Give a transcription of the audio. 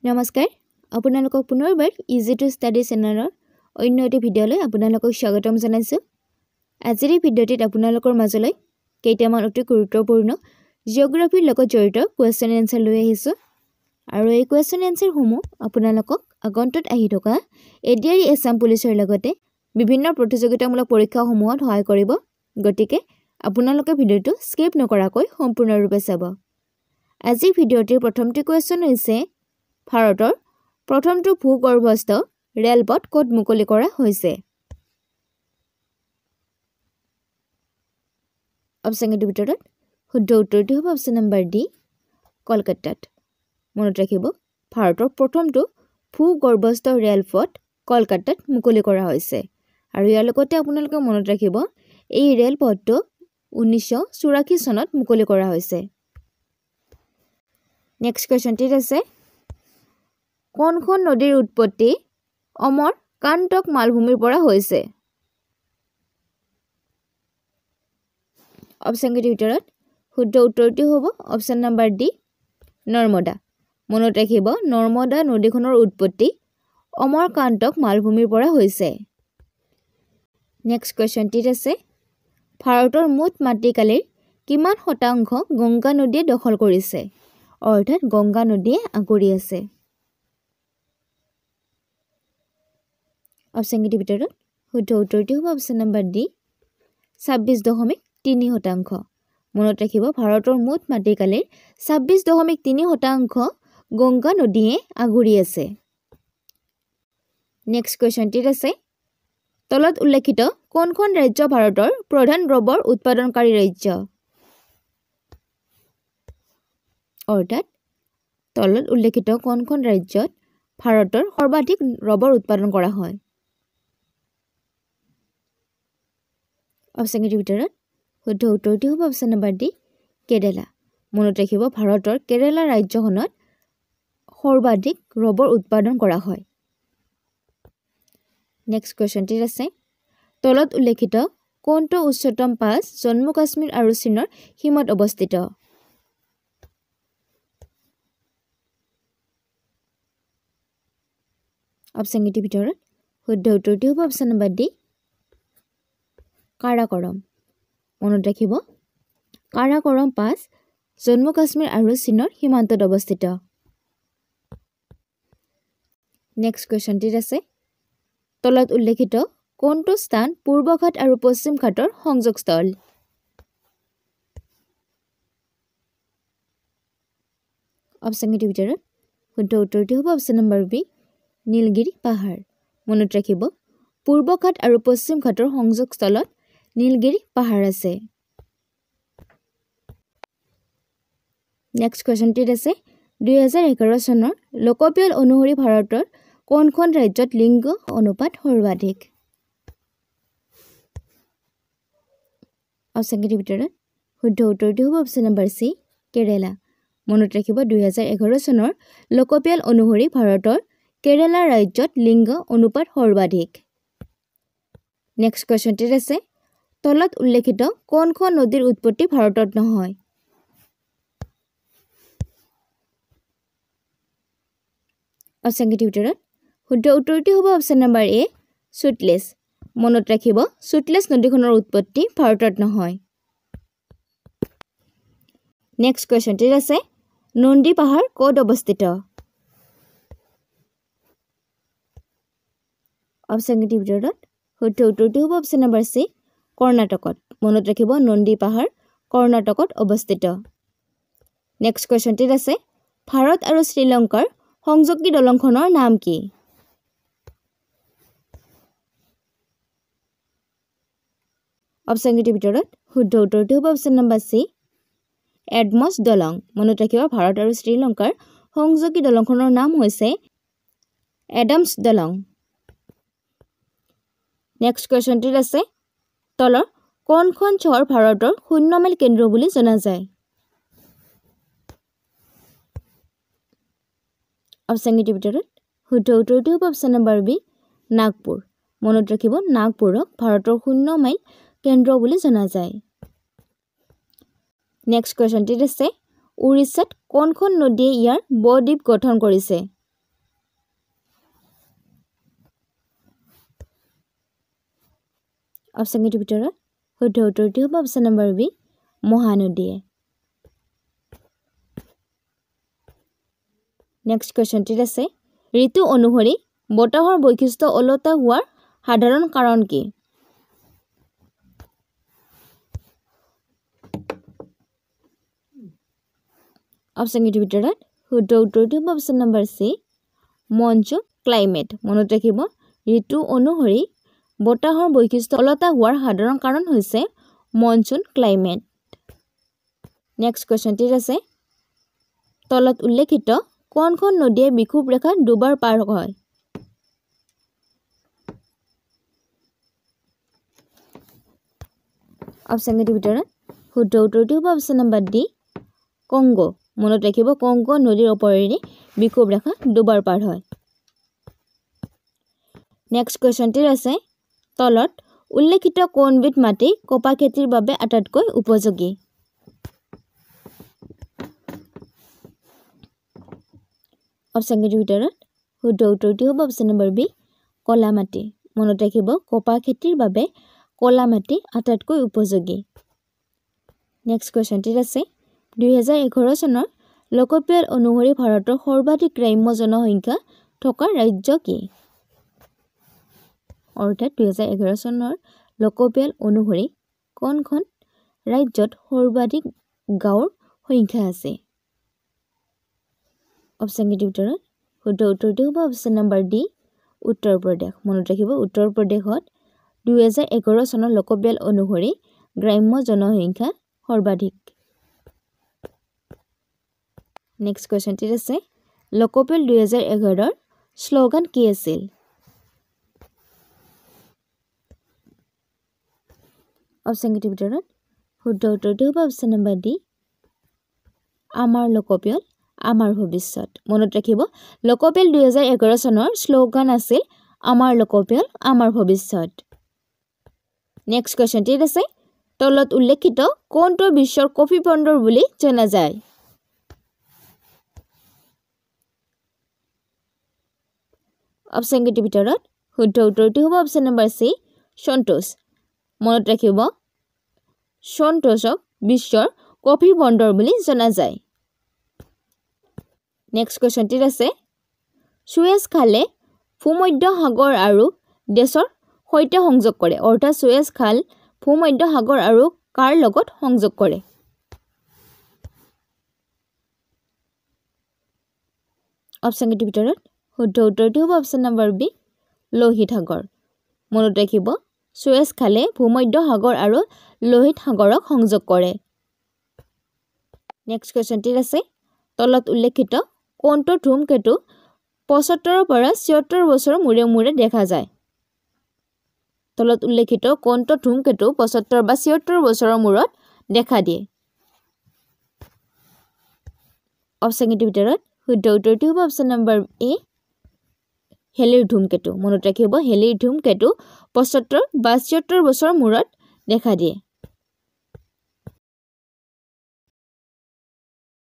নমস্কাৰ আপোনালোকক পুনৰবাৰ ইজি টু ষ্টাডি চেনেলৰ অন্য এটা ভিডিঅ'লৈ আপোনালোকক স্বাগতম জনাইছো। আজিৰ এই ভিডিঅ'টিত আপোনালোকৰ মাজলৈ কেইটামান অতি গুৰুত্বপূৰ্ণ জিঅ'গ্ৰাফিৰ লগত জড়িত কোৱেশ্চন এনসাৰ লৈ আহিছো আৰু এই কোৱেশ্চন এনসাৰসমূহ আপোনালোকক আগন্তুক আহি থকা এডিআৰই এছাম পুলিচৰ লগতে বিভিন্ন প্ৰতিযোগিতামূলক পৰীক্ষাসমূহত সহায় কৰিব। গতিকে আপোনালোকে ভিডিঅ'টো স্কিপ নকৰাকৈ সম্পূৰ্ণৰূপে চাব। আজিৰ ভিডিঅ'টিৰ প্ৰথমটো কোৱেশ্চন হৈছে ভাৰতৰ প্ৰথমটো ভূগৰ্ভস্থ ৰেলপথ ক'ত মুকলি কৰা হৈছে? অপচনৰ ভিতৰত শুদ্ধ উত্তৰটো হ'ব অপচন নম্বৰ ডি, কলকাতাত। মনত ৰাখিব, ভাৰতৰ প্ৰথমটো ভূগৰ্ভস্থ ৰেলপথ কলকাতাত মুকলি কৰা হৈছে। আৰু ইয়াৰ লগতে আপোনালোকে মনত ৰাখিব, এই ৰেলপথটো 1984 চনত মুকলি কৰা হৈছে। নেক্সট কোৱেশ্চনটিত আছে, কোনখন নদীৰ উৎপত্তি অমৰ কান্তক মালভূমিৰ পৰা হৈছে? অপচনৰ ভিতৰত শুদ্ধ উত্তৰটো হ'ব অপচন নম্বৰ ডি, নৰ্মদা। মনত ৰাখিব, নৰ্মদা নদীখনৰ উৎপত্তি অমৰ কান্তক মালভূমিৰ পৰা হৈছে। নেক্সট কোৱেশ্চনটিত আছে, ভাৰতৰ মুঠ মাটিকালিৰ কিমান শতাংশ গংগা নদীয়ে দখল কৰিছে? অৰ্থাৎ গংগা নদীয়ে আগুৰি আছে। অপচনৰ ভিতৰত শুদ্ধ উত্তৰটো হ'ব অপচন নম্বৰ ডি, 26.3%। মনত ৰাখিব, ভাৰতৰ মুঠ মাটিকালিৰ 26.3% গংগা নদীয়ে আগুৰি আছে। নেক্সট কোৱেশ্চনটিত আছে, তলত উল্লেখিত কোনখন ৰাজ্য ভাৰতৰ প্ৰধান ৰবৰ উৎপাদনকাৰী ৰাজ্য? অৰ্থাৎ তলত উল্লেখিত কোনখন ৰাজ্যত ভাৰতৰ সৰ্বাধিক ৰবৰ উৎপাদন কৰা হয়? অপচনৰ ভিতৰত শুদ্ধ উত্তৰটো হ'ব অপচন নম্বৰ ডি, কেৰেলা। মনত ৰাখিব, ভাৰতৰ কেৰেলা ৰাজ্যখনত সৰ্বাধিক ৰবৰ উৎপাদন কৰা হয়। নেক্সট কুৱেশ্যনটিত আছে, তলত উল্লেখিত কোনটো উচ্চতম পাছ জম্মু কাশ্মীৰ আৰু চীনৰ সীমাত অৱস্থিত? অপচনৰ ভিতৰত শুদ্ধ উত্তৰটো হ'ব অপচন নম্বৰ ডি, কাৰাকৰম। মনত ৰাখিব, কাৰাকৰম পাছ জম্মু কাশ্মীৰ আৰু চীনৰ সীমান্তত অৱস্থিত। নেক্সট কুৱেশ্যনটিত আছে, তলত উল্লেখিত কোনটো স্থান পূৰ্ব ঘাট আৰু পশ্চিম ঘাটৰ সংযোগস্থল? অপচনৰ ভিতৰত শুদ্ধ উত্তৰটো হ'ব অপচন নম্বৰ বি, নীলগিৰি পাহাৰ। মনত ৰাখিব, পূৰ্ব ঘাট আৰু পশ্চিম ঘাটৰ সংযোগস্থলত নীলগিৰি পাহাৰ আছে। নেক্সট কুৱেশ্যনটিত আছে, 2011 চনৰ লোকপিয়ল অনুসৰি ভাৰতৰ কোনখন ৰাজ্যত লিংগ অনুপাত সৰ্বাধিক? অপচনৰ ভিতৰত শুদ্ধ উত্তৰটো হ'ব অপচন নম্বৰ চি, কেৰেলা। মনত ৰাখিব, 2011 চনৰ লোকপিয়ল অনুসৰি ভাৰতৰ কেৰেলা ৰাজ্যত লিংগ অনুপাত সৰ্বাধিক। নেক্সট কুৱেশ্যনটিত আছে, তলত উল্লেখিত কোনখন নদীৰ উৎপত্তি ভাৰতত নহয়? অপচনৰ ভিতৰত শুদ্ধ উত্তৰটো হ'ব অপচন নম্বৰ এ, সুতলেজ। মনত ৰাখিব, সুতলেজ নদীখনৰ উৎপত্তি ভাৰতত নহয়। নেক্সট কুৱেশ্যনটিত আছে, নন্দী পাহাৰ ক'ত অৱস্থিত? অপচনৰ ভিতৰত শুদ্ধ উত্তৰটো হ'ব অপচন নম্বৰ চি, কৰ্ণাটকত। মনত ৰাখিব, নন্দী পাহাৰ কৰ্ণাটকত অৱস্থিত। নেক্সট কুৱেশ্যনটিত আছে, ভাৰত আৰু শ্ৰীলংকাৰ সংযোগী দলংখনৰ নাম কি? অপচনৰ ভিতৰত শুদ্ধ উত্তৰটো হ'ব অপচন নম্বৰ চি, এডমছ দলং। মনত ৰাখিব, ভাৰত আৰু শ্ৰীলংকাৰ সংযোগী দলংখনৰ নাম হৈছে এডামছ দলং। নেক্সট কুৱেশ্যনটিত আছে, তলৰ কোনখন চহৰ ভাৰতৰ 0 মাইল কেন্দ্ৰ বুলি জনা যায়? অপচনৰ ভিতৰত শুদ্ধ উত্তৰটো হ'ব অপচন নম্বৰ বি, নাগপুৰ। মনত ৰাখিব, নাগপুৰক ভাৰতৰ 0 মাইল কেন্দ্ৰ বুলি জনা যায়। নেক্সট কুৱেশ্যনটিত আছে, উৰিষ্যাত কোনখন নদীয়ে ইয়াৰ ব-দ্বীপ গঠন কৰিছে? অপশ্যনকেইটাৰ ভিতৰত শুদ্ধ উত্তৰটি হ'ব অপশ্যন নম্বৰ বি মহানদীয়ে নেক্সট কোৱেশ্চনটিত আছে ঋতু অনুসৰি বতাহৰ বৈশিষ্ট্য ওলোটা হোৱাৰ সাধাৰণ কাৰণ কি অপশ্যনকেইটাৰ ভিতৰত শুদ্ধ উত্তৰটি হ'ব অপশ্যন নম্বৰ সি মনচুন ক্লাইমেট মনত ৰাখিব ঋতু অনুসৰি বতাহৰ বৈশিষ্ট্য ওলোটা হোৱাৰ সাধাৰণ কাৰণ হৈছে মনচুন ক্লাইমেট নেক্সট কোৱেশ্চনটিত আছে তলত উল্লেখিত কোনখন নদীয়ে বিষুৱ ৰেখা দুবাৰ পাৰ হয় অপশ্যনকেইটাৰ ভিতৰত শুদ্ধ উত্তৰটি হ'ব অপশ্যন নম্বৰ ডি কংগো মনত ৰাখিব কংগো নদীৰ ওপৰেৰে বিষুৱ ৰেখা দুবাৰ পাৰ হয় নেক্সট কোৱেশ্চনটিত আছে তলত উল্লেখিত কোনবিধ মাটি কপা খেতিৰ বাবে আটাইতকৈ উপযোগী অপশ্যনকেইটাৰ ভিতৰত শুদ্ধ উত্তৰটি হ'ব অপশ্যন নম্বৰ বি কলা মাটি মনত ৰাখিব কপা খেতিৰ বাবে কলা মাটি আটাইতকৈ উপযোগী নেক্সট কোৱেশ্চনটিত আছে 2011 চনৰ লোকপিয়ল অনুসৰি ভাৰতৰ সৰ্বাধিক গ্ৰাম্য জনসংখ্যা থকা ৰাজ্য কি অৰ্থাৎ 2011 চনৰ লোকপিয়ল অনুসৰি কোনখন ৰাজ্যত সৰ্বাধিক গাঁৱৰ সংখ্যা আছে অপশ্যনকেইটাৰ ভিতৰত শুদ্ধ উত্তৰটি হ'ব option number D Uttar Pradesh মনত ৰাখিব উত্তৰ প্ৰদেশত 2011 চনৰ লোকপিয়ল অনুসৰি গ্ৰাম্য জনসংখ্যা সৰ্বাধিক নেক্সট কোৱেশ্চনটিত আছে লোকপিয়ল 2011 শ্লোগান কি আছিল অপশ্যনকেইটাৰ ভিতৰত শুদ্ধ উত্তৰটি হ'ব অপশ্যন নম্বৰ ডি আমাৰ লোকপিয়ল আমাৰ ভৱিষ্যত মনত ৰাখিব লোকপিয়ল 2011 চনৰ শ্লোগান আছিল আমাৰ লোকপিয়ল আমাৰ ভৱিষ্যত নেক্সট কোৱেশ্চনটিত আছে তলত উল্লেখিত কোনটো বিশ্বৰ কফি বন্দৰ বুলি জনা যায় অপশ্যনকেইটাৰ ভিতৰত শুদ্ধ উত্তৰটি হ'ব অপশ্যন নম্বৰ সি সন্তোষ মনত ৰাখিব সন্তোষক বিশ্বৰ কফি বন্দৰ বুলি জনা যায় নেক্সট কোৱেশ্চনটিত আছে সুয়েজ খালে ভূমধ্য সাগৰ আৰু দেশৰ সৈতে সংযোগ কৰে অৰ্থাৎ সুয়েজ খাল ভূমধ্য সাগৰ আৰু কাৰ লগত সংযোগ কৰে অপশ্যনকেইটাৰ ভিতৰত শুদ্ধ উত্তৰটি হ'ব অপশ্যন নম্বৰ বি লোহিত সাগৰ মনত ৰাখিব সুয়েজ খালে ভূমধ্য সাগৰ আৰু লোহিত সাগৰক সংযোগ কৰে নেক্সট কোৱেশ্চনটিত আছে তলত উল্লেখিত কোনটো ধূমকেতু 75 পৰা 76 বছৰৰ মূৰে মূৰে দেখা যায় তলত উল্লেখিত কোনটো ধূমকেতু 75 বা 76 বছৰৰ মূৰত দেখা দিয়ে অপশ্যনকেইটাৰ ভিতৰত শুদ্ধ উত্তৰটি হ'ব অপশ্যন নম্বৰ এ হেলিৰ ধূমকেতু মনত ৰাখিব হেলিৰ ধূমকেতু 75 বা 76 বছৰৰ মূৰত দেখা দিয়ে